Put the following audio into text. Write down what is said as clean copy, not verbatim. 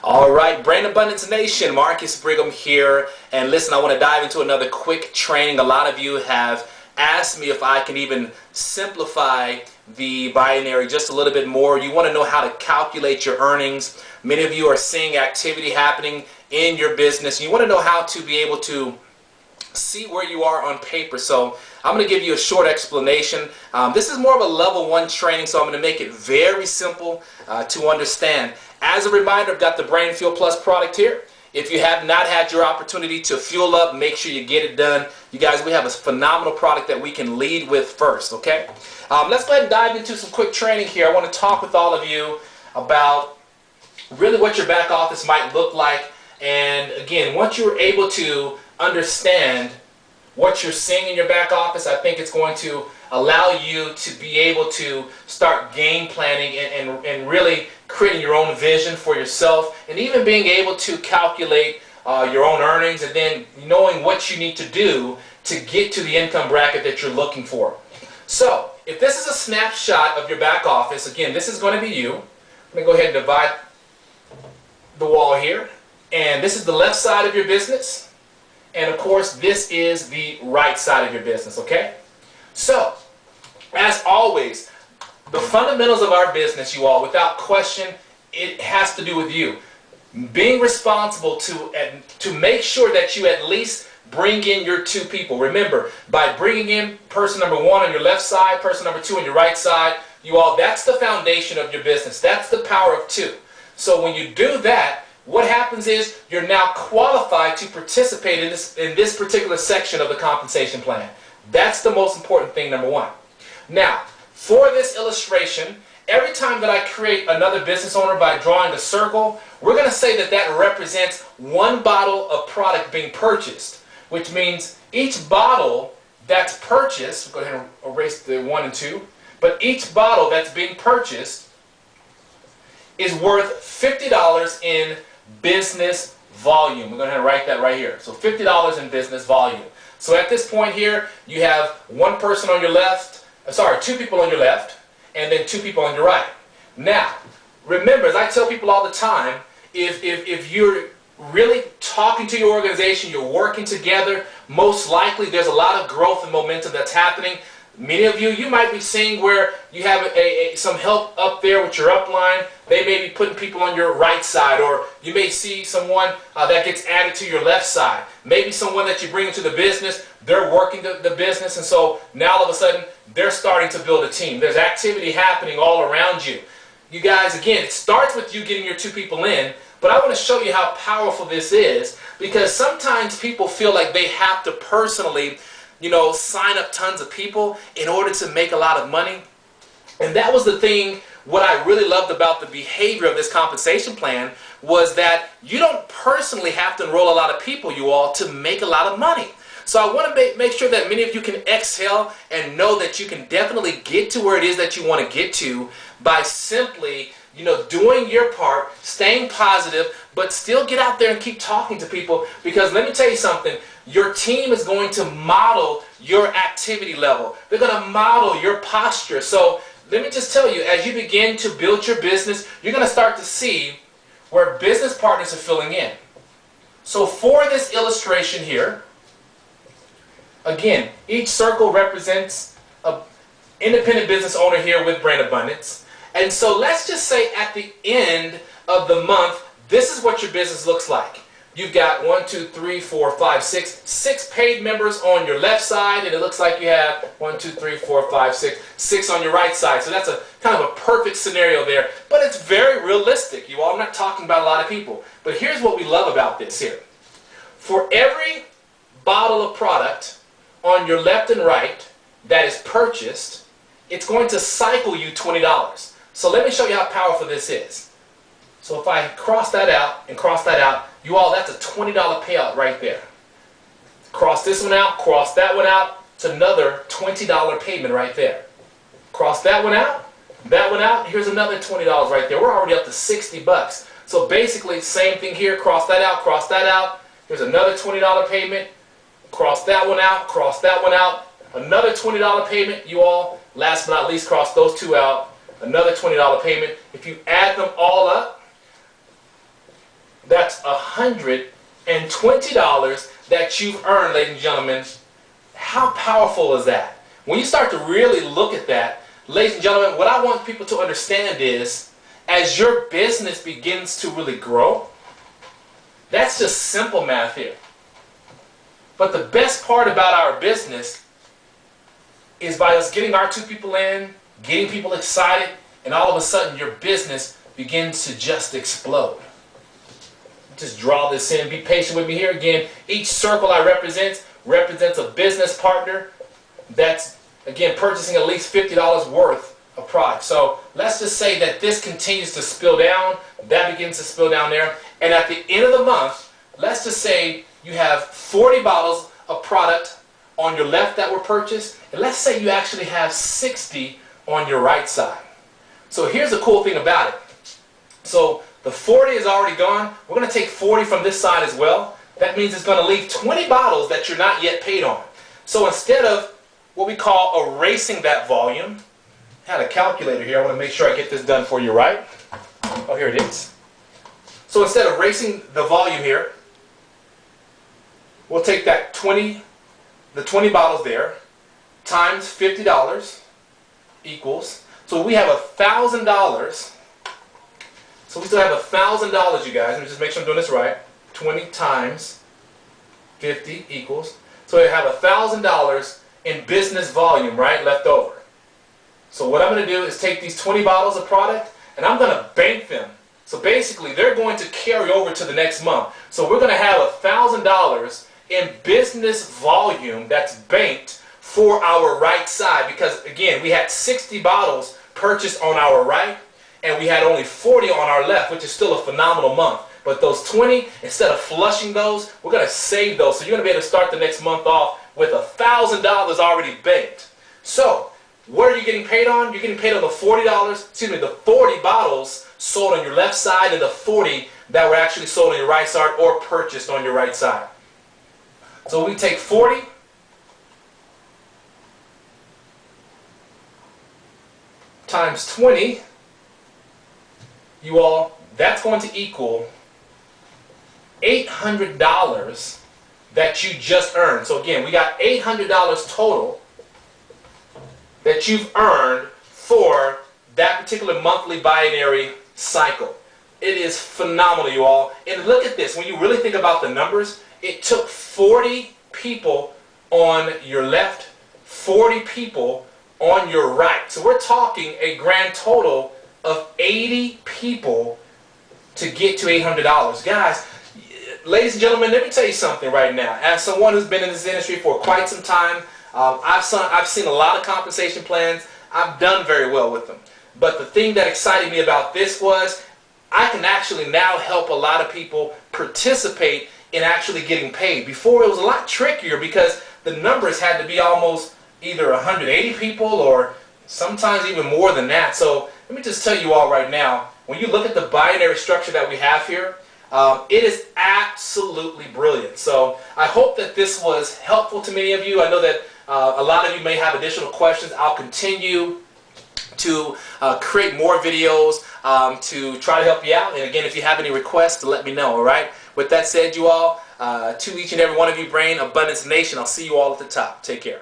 All right, Brain Abundance Nation, Marcus Brigham here. And listen, I want to dive into another quick training. A lot of you have asked me if I can even simplify the binary just a little bit more. You want to know how to calculate your earnings. Many of you are seeing activity happening in your business. You want to know how to be able to see where you are on paper. So I'm going to give you a short explanation. This is more of a level 1 training, so I'm going to make it very simple to understand. As a reminder, I've got the Brain Fuel Plus product here. If you have not had your opportunity to fuel up, make sure you get it done. You guys, we have a phenomenal product that we can lead with first, okay? Let's go ahead and dive into some quick training here. I want to talk with all of you about really what your back office might look like. And again, once you're able to understand what you're seeing in your back office, I think it's going to allow you to be able to start game planning and really creating your own vision for yourself, and even being able to calculate your own earnings, and then knowing what you need to do to get to the income bracket that you're looking for. So if this is a snapshot of your back office, again, this is going to be you. I'm going to go ahead and divide the wall here, and this is the left side of your business. And of course, this is the right side of your business, okay? So, as always, the fundamentals of our business, you all, without question, it has to do with you. Being responsible to make sure that you at least bring in your 2 people. Remember, by bringing in person number 1 on your left side, person number 2 on your right side, you all, that's the foundation of your business. That's the power of 2. So when you do that, what happens is you're now qualified to participate in this particular section of the compensation plan. That's the most important thing, number 1. Now, for this illustration, every time that I create another business owner by drawing a circle, we're going to say that that represents 1 bottle of product being purchased, which means each bottle that's purchased, go ahead and erase the 1 and 2, but each bottle that's being purchased is worth $50 in business volume. We're going to write that right here. So $50 in business volume. So at this point here, you have 1 person on your left, 2 people on your left, and then 2 people on your right. Now, remember, as I tell people all the time, if you're really talking to your organization, you're working together, most likely there's a lot of growth and momentum that's happening. Many of you might be seeing where you have some help up there with your upline. They may be putting people on your right side, or you may see someone that gets added to your left side. Maybe someone that you bring into the business, they're working the business, and so now all of a sudden they're starting to build a team. There's activity happening all around you. You guys, again, it starts with you getting your 2 people in, but I want to show you how powerful this is, because sometimes people feel like they have to personally sign up tons of people in order to make a lot of money. And that was the thing, what I really loved about the behavior of this compensation plan was that you don't personally have to enroll a lot of people, you all, to make a lot of money. So I want to make sure that many of you can exhale and know that you can definitely get to where it is that you want to get to by simply doing your part, staying positive, but still get out there and keep talking to people, because let me tell you something, your team is going to model your activity level. They're going to model your posture. So let me just tell you, as you begin to build your business, you're going to start to see where business partners are filling in. So for this illustration here, again, each circle represents an independent business owner here with Brain Abundance. And so let's just say at the end of the month, this is what your business looks like. You've got 1, 2, 3, 4, 5, 6 paid members on your left side, and it looks like you have 1, 2, 3, 4, 5, 6 on your right side. So that's a kind of a perfect scenario there, but it's very realistic. You all, I'm not talking about a lot of people, but here's what we love about this here. For every bottle of product on your left and right that is purchased, it's going to cycle you $20. So let me show you how powerful this is. So if I cross that out and cross that out, you all, that's a $20 payout right there. Cross this one out, cross that one out, it's another $20 payment right there. Cross that one out, here's another $20 right there. We're already up to 60 bucks. So basically, same thing here, cross that out, here's another $20 payment, cross that one out, another $20 payment, you all. Last but not least, cross those 2 out, another $20 payment. If you add them all up, that's $120 that you've earned, ladies and gentlemen. How powerful is that? When you start to really look at that, ladies and gentlemen, what I want people to understand is, as your business begins to really grow, that's just simple math here. But the best part about our business is by us getting our 2 people in, getting people excited, and all of a sudden your business begins to just explode. Just draw this in. Be patient with me here. Again, each circle I represents a business partner that's, again, purchasing at least $50 worth of product. So let's just say that this continues to spill down, that begins to spill down there, and at the end of the month, let's just say you have 40 bottles of product on your left that were purchased, and let's say you actually have 60 on your right side. So here's the cool thing about it. So the 40 is already gone. We're going to take 40 from this side as well. That means it's going to leave 20 bottles that you're not yet paid on. So instead of what we call erasing that volume, I had a calculator here. I want to make sure I get this done for you right. Oh, here it is. So instead of erasing the volume here, we'll take that the 20 bottles there, times $50 equals, so we have $1,000. So we still have $1,000, you guys. Let me just make sure I'm doing this right. 20 times 50 equals. So we have $1,000 in business volume, right, left over. So what I'm going to do is take these 20 bottles of product and I'm going to bank them. So basically they're going to carry over to the next month. So we're going to have $1,000 in business volume that's banked for our right side, because again, we had 60 bottles purchased on our right and we had only 40 on our left, which is still a phenomenal month. But those 20, instead of flushing those, we're going to save those. So you're going to be able to start the next month off with $1,000 already banked. So what are you getting paid on? You're getting paid on the the 40 bottles sold on your left side and the 40 that were actually sold on your right side or purchased on your right side. So we take 40 times 20, you all, that's going to equal $800 that you just earned. So again, we got $800 total that you've earned for that particular monthly binary cycle. It is phenomenal, you all. And look at this. When you really think about the numbers, it took 40 people on your left, 40 people on your right. So we're talking a grand total of 80 people to get to $800. Guys, ladies and gentlemen, let me tell you something right now. As someone who's been in this industry for quite some time, I've seen a lot of compensation plans. I've done very well with them. But the thing that excited me about this was I can actually now help a lot of people participate in actually getting paid. Before it was a lot trickier because the numbers had to be almost either 180 people or sometimes even more than that. So let me just tell you all right now, when you look at the binary structure that we have here, it is absolutely brilliant. So I hope that this was helpful to many of you. I know that a lot of you may have additional questions. I'll continue to create more videos to try to help you out. And again, if you have any requests, let me know, all right? With that said, you all, to each and every one of you, Brain Abundance Nation, I'll see you all at the top. Take care.